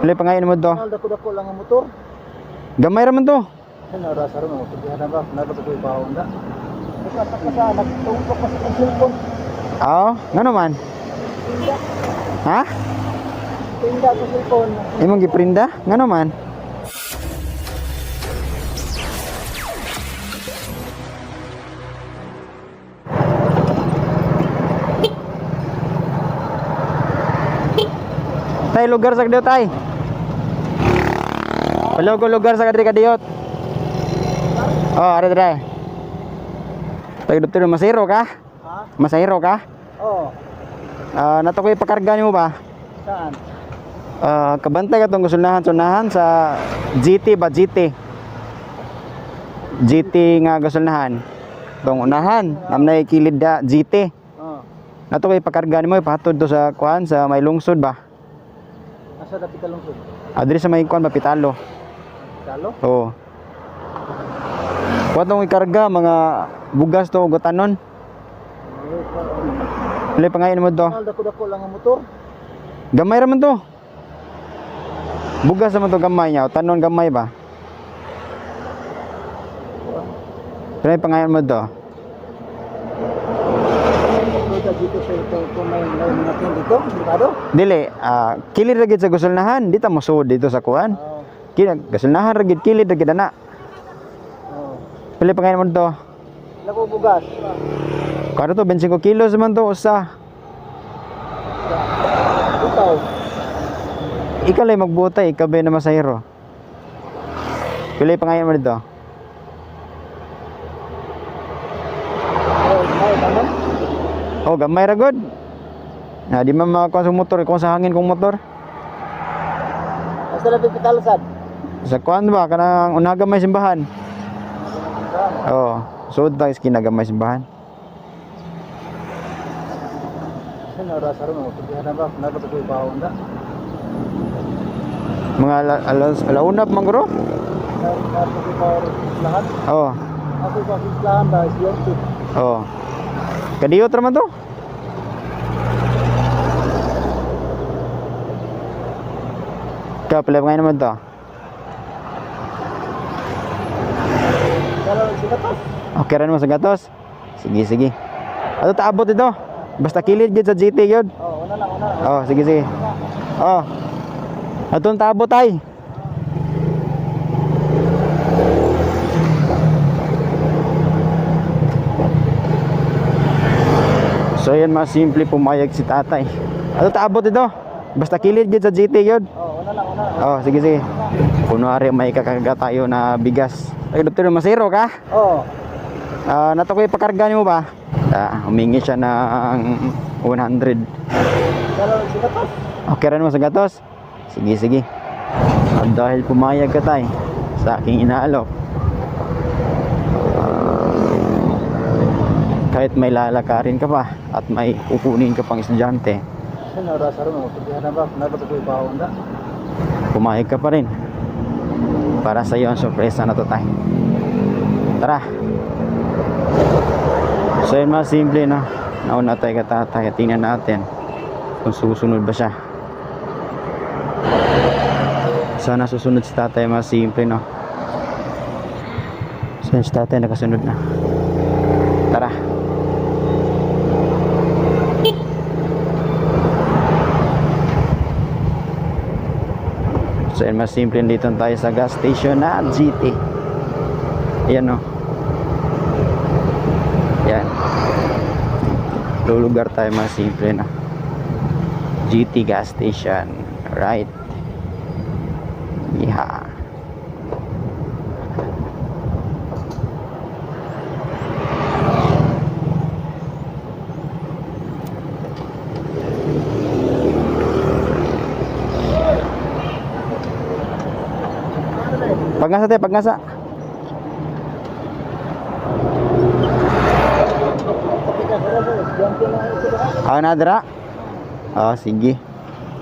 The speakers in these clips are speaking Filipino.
Pili pa ngayon mo to. Dako-dako lang ang motor. Gamay raman to. Ano rasa ron mo? Pagdihan ba? Nalo ko ibawon da. Nagtatak ka sa nagtungkol pa sa cellphone. Oo, ngano man? Ha? Tinda sa cellphone. Imong giprinda? Ngano man? Tay lugar sa kadiyot tay. Palogo lugar sa kadiyot. Oh, ada dre. Tay doktor masiro ka? Ha? Masiro ka? Oo. Nato ko ipakarga nimo ba? Saan? Kabantay ka tong gasolnahan sa GT ba GT? GT nga gasolnahan. Tong unahan, namnay kilid da GT. Oo. Nato ko ipakarga nimo ipahatod to sa kuan sa may lungsod ba? Asa dapat ka lungsod? Adri sa may kuan ba Pitalo. Talo? Oo. Kuan tong ikarga mga bugas to gotanon. Pili pa ngayon mo to. Dako-dako lang ang motor. Gamay raman to. Bugas naman to gamay niya. Tanon gamay ba? Pili pa ngayon mo to. Dito sa ito kung may natin dito, delikado? Dili, kilid ragid sa gasolnahan. Di ta mosud dito sa kuan. Oo. Gasolnahan ragid kilid ragid ana. Oo. Pili pa ngayon mo to. Lako bugas. Kano to 25 kilos man to usa. Ikaw. Ikaw lay magbutay, ikaw ba na masahiro? Pili pa ngayon mo dito. May tanong? Oh, gamay ra gud. Na di man makakuha sa motor, kung sa hangin kong motor. Asa dapat pitalsad? Sa kuan ba kanang unaga may simbahan. Oh, sud ta iski nagamay simbahan. Ano rasa ron mo? Pagdihan ba? Nalo ko ibawon da. Mga alauna pa man guro. Nalo ko ibawon lahat. Oh, Ako ba lahat ba siya? oh. Kadiyot ra man to. Pila pa ngayon naman to. Kalau sikatas. Okay rin mo sa gatos. Sige, sige. Ato taabot ito. Basta kilid gid sa GT yun. Oh, una lang. Oh, sige, sige. Oh. Atong taabot ay. So yan, mas simple pumayag si tatay. Ato taabot ito. Basta kilid gid sa GT yun. Oh, una lang. Oh, sige, sige. Kunwari may kakaga tayo na bigas. Ay, doktor, masiro ka? Oh. Nato ko ipakarga nimo ba? Humingi siya ng 100. Kalau sikatas. Okay rin mo sa gatos? Sige, sige. Dahil pumayag ka tay sa aking inaalok, kahit may lalakarin ka pa at may kukunin ka pang estudyante, Ano rasa ron mo? Pagdihan ba? Nalo ko ibawon da. pumayag ka pa rin. Para sa iyo ang sorpresa na to tay. Tara. So yun, mas simple no. Nauna tayo ka tatay. Tingnan natin kung susunod ba siya. Sana susunod si tatay. Mas simple no. So yun, si tatay nakasunod na. Tara. So yun, mas simple dito tayo sa gas station na GT. Ayan no. Yan. Lulugar tayo, mas simple na. GT gas station. Right. Yeah. Pagngasa tayo, pagngasa. Nadra. Sige.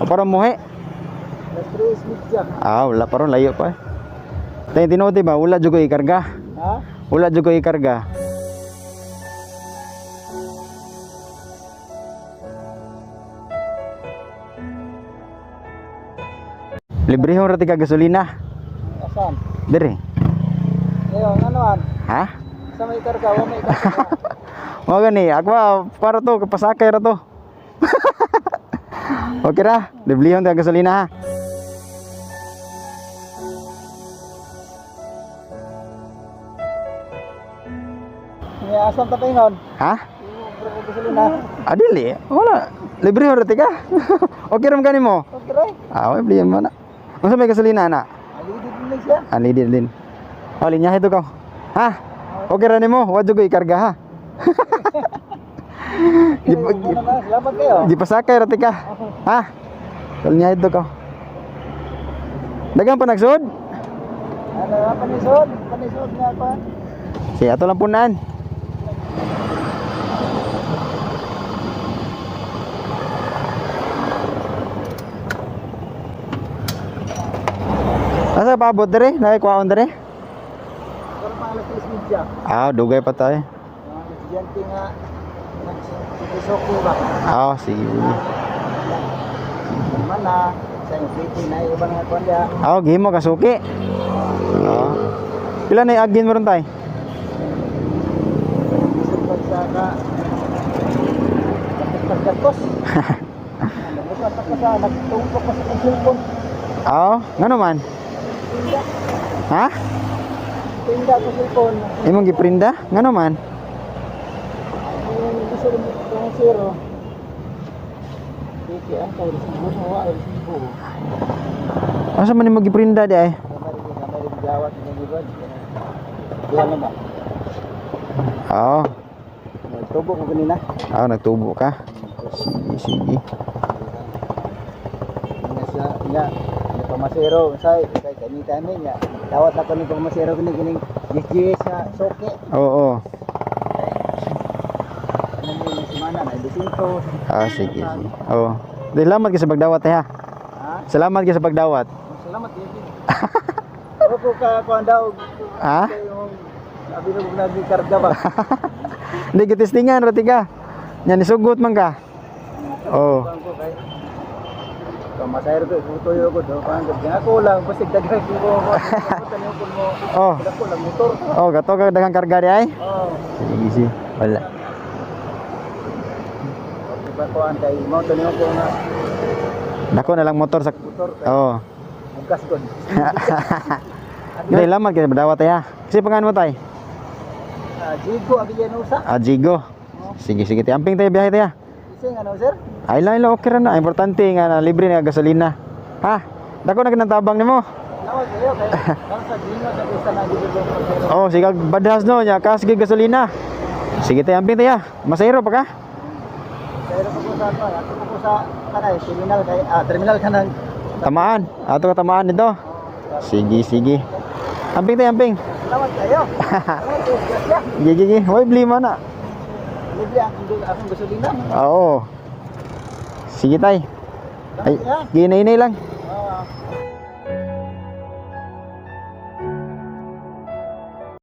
Parang muhe. Wala parang layo pa. Tayo tinuti ba? Wala dyan ko ikarga. Ha? Wala dyan ko ikarga. Librehon ra tika gasolina. Asan? Dire. Ngayon, anuan? Ha? Sa may karga, wa may karga. Mo gani, ako para to kapasakay ra to. Okay ra, librehon tika gasolina ha. Ngayon, asan ta paingon? Ha? Yung gasolina. Adili, wala. Librehon ra tika. Okay ra gani mo? Okay. Ah, librehon mo na. Unsa may gasolina na? Alidid din siya. Ali din. Oh, linya ito ko. Ha? Okay ra nimo, wa jud ko ikarga ha. Salamat kayo. Di pasakay ra tika. Ha? Linya ito ko. Dagang pa nagsud? Ano, panisod? Panisod nga pa. Si ato lang punan. Asa pa abot dire? Nakikuhaon dire? Pero pang alas 3 media. Ah, dugay pa tayo. Mga estudyante nga. Nagsisoko ba? Ah, sige. Mana? Sa yung plate na iba nga kuwan dia. Ah, gihimo kasuki. Ah. Pila na agin mo ron tay? Isip pag sa ka. Kapos-kapos. Bukan pa ka sa nagtungkok pa sa cellphone. Ah, ngano man? Tinda. Ha? Tinda sa cellphone. Imong giprinda? Ngano man? Yung gusto rin yung zero. Sige, ang tawag sa buho, ay sibo. Asa man imong giprinda di ay? Kamari gawat ng ibon. Diyan naman. Ah, Tubo ko kanina. ah nagtubo ka. Sige. Nga siya, ni pamasero, say kanita min nga. Dawat ako ni pamasero kining GGS nga soke. Oo. Ano ni semana na disinto. Ah, sige. Oo. Salamat ka sa pagdawat ha. Ha? Salamat ka sa pagdawat. Salamat yun. Opo ka kuan daw. Ha? Yung sabi mo nagkarga ba? Hindi gitistingan rati ka. Nya nisugot man ka. Oo. Kuan ko kay pamasero ko tuyo ko do kuan ko. Ako lang basig daghan ko tanong ko mo. Oh. Ako lang motor. Oh, gato ka daghang karga di ay? Oh. Sige. Wala. Diba kuan kay mo tanong ko nga Dako na lang motor sa motor kay Oo. bukas ko. Gila lamat ka sa pagdawat ha. Kasi pangalan mo tay? Jigo Avillanusa. Ah, Jigo. Sige. Amping tayo biyahe tayo. Ising ano sir? Ay lang okay ra na. Importante nga na libre na gasolina. Ha? Dako na kinantabang nimo. Nawag kayo kay kang sa Gino sa pista na dito ko. Oh, sige badhas no nya kas gig gasolina. Sige tayo amping tayo. Masayro pa ka? Pero ko sa pa, ako ko sa kanay terminal kay terminal kanang Tamaan. Ato ka tamaan nito. Sige. Amping tayo amping. salamat kayo. Salamat kayo. Gracias. Gigi. Hoy blima na. Libre akong gasolina. Oo. Sige tay. Ay, ginay lang. Ah.